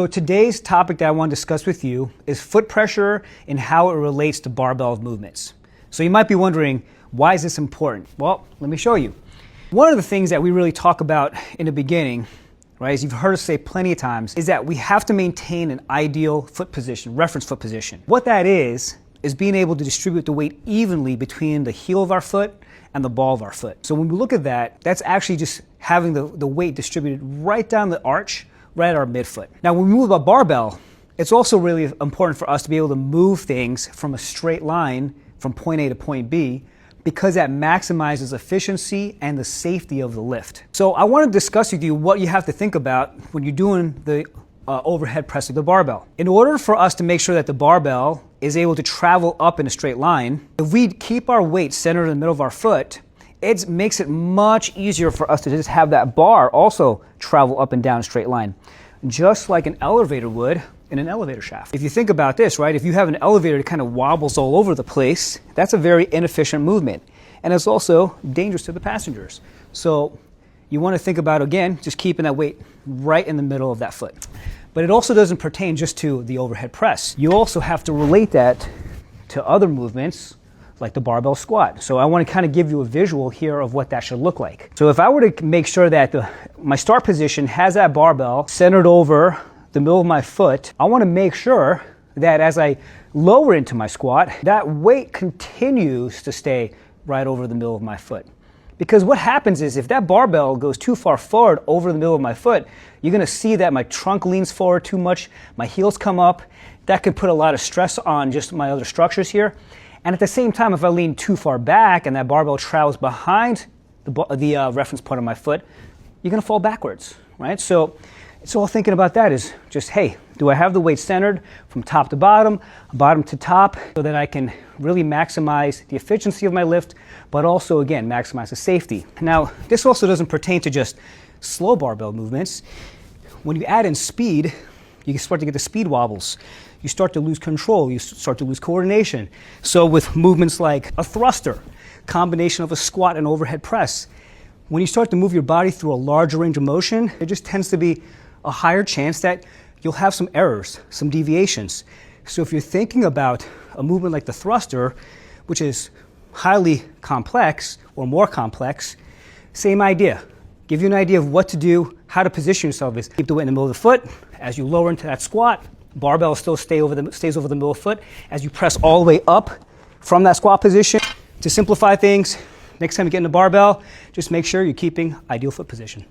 So today's topic that I want to discuss with you is foot pressure and how it relates to barbell movements. So you might be wondering, why is this important? Well, let me show you. One of the things that we really talk about in the beginning, right, as you've heard us say plenty of times, is that we have to maintain an ideal foot position, reference foot position. What that is being able to distribute the weight evenly between the heel of our foot and the ball of our foot. So when we look at that, that's actually just having the weight distributed right down the arch, right at our midfoot. Now when we move a barbell, it's also really important for us to be able to move things from a straight line from point A to point B, because that maximizes efficiency and the safety of the lift. So I want to discuss with you what you have to think about when you're doing the overhead press of the barbell. In order for us to make sure that the barbell is able to travel up in a straight line, if we keep our weight centered in the middle of our foot, it makes it much easier for us to just have that bar also travel up and down a straight line, just like an elevator would in an elevator shaft. If you think about this, right, if you have an elevator that kind of wobbles all over the place, that's a very inefficient movement. And it's also dangerous to the passengers. So you want to think about, again, just keeping that weight right in the middle of that foot. But it also doesn't pertain just to the overhead press. You also have to relate that to other movements like the barbell squat. So I want to kind of give you a visual here of what that should look like. So if I were to make sure that my start position has that barbell centered over the middle of my foot, I want to make sure that as I lower into my squat, that weight continues to stay right over the middle of my foot. Because what happens is if that barbell goes too far forward over the middle of my foot, you're going to see that my trunk leans forward too much, my heels come up. That could put a lot of stress on just my other structures here. And at the same time, if I lean too far back and that barbell travels behind the reference point of my foot, you're going to fall backwards, right? So it's all thinking about that is just, hey, do I have the weight centered from top to bottom to top, so that I can really maximize the efficiency of my lift, but also, again, maximize the safety. Now, this also doesn't pertain to just slow barbell movements. When you add in speed, you start to get the speed wobbles. You start to lose control. You start to lose coordination. So with movements like a thruster, combination of a squat and overhead press, when you start to move your body through a larger range of motion, there just tends to be a higher chance that you'll have some errors, some deviations. So if you're thinking about a movement like the thruster, which is highly complex or more complex, same idea. Give you an idea of what to do, how to position yourself is keep the weight in the middle of the foot. As you lower into that squat, barbell still stays over the middle of the foot. As you press all the way up from that squat position, to simplify things, next time you get in the barbell, just make sure you're keeping ideal foot position.